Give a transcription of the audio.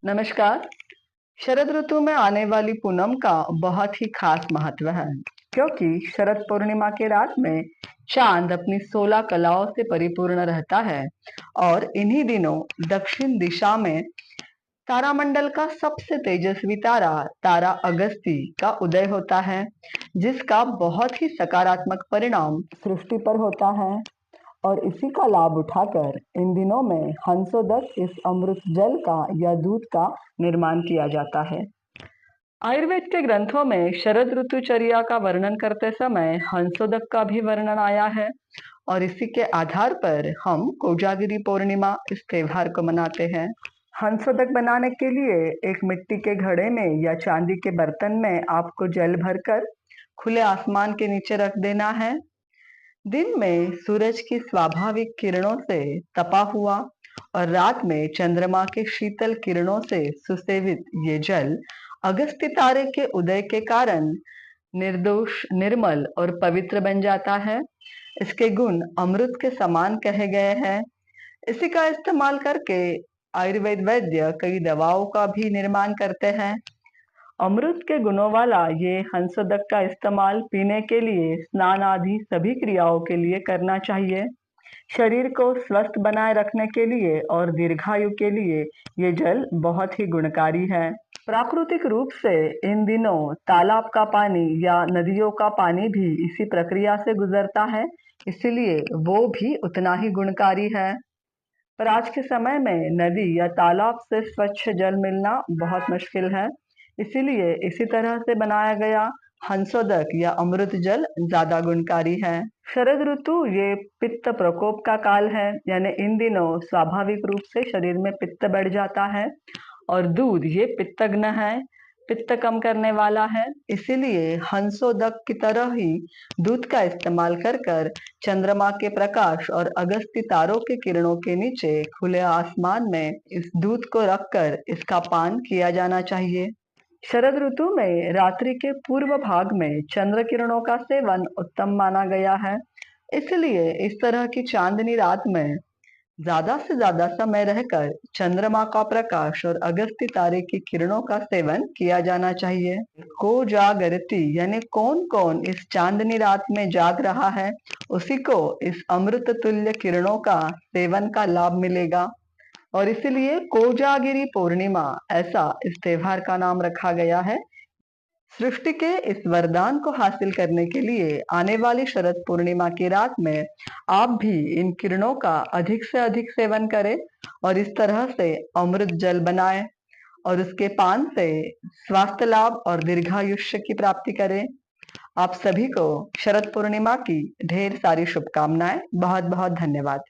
नमस्कार। शरद ऋतु में आने वाली पूनम का बहुत ही खास महत्व है, क्योंकि शरद पूर्णिमा के रात में चांद अपनी 16 कलाओं से परिपूर्ण रहता है और इन्हीं दिनों दक्षिण दिशा में तारामंडल का सबसे तेजस्वी तारा तारा अगस्ती का उदय होता है, जिसका बहुत ही सकारात्मक परिणाम सृष्टि पर होता है। और इसी का लाभ उठाकर इन दिनों में हंसोदक इस अमृत जल का या दूध का निर्माण किया जाता है। आयुर्वेद के ग्रंथों में शरद ऋतुचर्या का वर्णन करते समय हंसोदक का भी वर्णन आया है और इसी के आधार पर हम कोजागिरी पूर्णिमा इस त्योहार को मनाते हैं। हंसोदक बनाने के लिए एक मिट्टी के घड़े में या चांदी के बर्तन में आपको जल भरकर खुले आसमान के नीचे रख देना है। दिन में सूरज की स्वाभाविक किरणों से तपा हुआ और रात में चंद्रमा के शीतल किरणों से सुसेवित ये जल अगस्त्य तारे के उदय के कारण निर्दोष, निर्मल और पवित्र बन जाता है। इसके गुण अमृत के समान कहे गए हैं। इसी का इस्तेमाल करके आयुर्वेद वैद्य कई दवाओं का भी निर्माण करते हैं। अमृत के गुणों वाला ये हंसोदक का इस्तेमाल पीने के लिए, स्नान आदि सभी क्रियाओं के लिए करना चाहिए। शरीर को स्वस्थ बनाए रखने के लिए और दीर्घायु के लिए ये जल बहुत ही गुणकारी है। प्राकृतिक रूप से इन दिनों तालाब का पानी या नदियों का पानी भी इसी प्रक्रिया से गुजरता है, इसलिए वो भी उतना ही गुणकारी है। पर आज के समय में नदी या तालाब से स्वच्छ जल मिलना बहुत मुश्किल है, इसीलिए इसी तरह से बनाया गया हंसोदक या अमृत जल ज्यादा गुणकारी है। शरद ऋतु ये पित्त प्रकोप का काल है, यानी इन दिनों स्वाभाविक रूप से शरीर में पित्त बढ़ जाता है और दूध ये पित्तग्न है, पित्त कम करने वाला है। इसीलिए हंसोदक की तरह ही दूध का इस्तेमाल कर कर चंद्रमा के प्रकाश और अगस्त्य तारों के किरणों के नीचे खुले आसमान में इस दूध को रखकर इसका पान किया जाना चाहिए। शरद ऋतु में रात्रि के पूर्व भाग में चंद्र किरणों का सेवन उत्तम माना गया है, इसलिए इस तरह की चांदनी रात में ज्यादा से ज्यादा समय रहकर चंद्रमा का प्रकाश और अगस्त्य तारे की किरणों का सेवन किया जाना चाहिए। को जागरती यानी कौन कौन इस चांदनी रात में जाग रहा है, उसी को इस अमृत तुल्य किरणों का सेवन का लाभ मिलेगा और इसीलिए कोजागिरी पूर्णिमा ऐसा इस त्योहार का नाम रखा गया है। सृष्टि के इस वरदान को हासिल करने के लिए आने वाली शरद पूर्णिमा की रात में आप भी इन किरणों का अधिक से अधिक सेवन करें और इस तरह से अमृत जल बनाएं और उसके पान से स्वास्थ्य लाभ और दीर्घायुष्य की प्राप्ति करें। आप सभी को शरद पूर्णिमा की ढेर सारी शुभकामनाएं। बहुत बहुत धन्यवाद।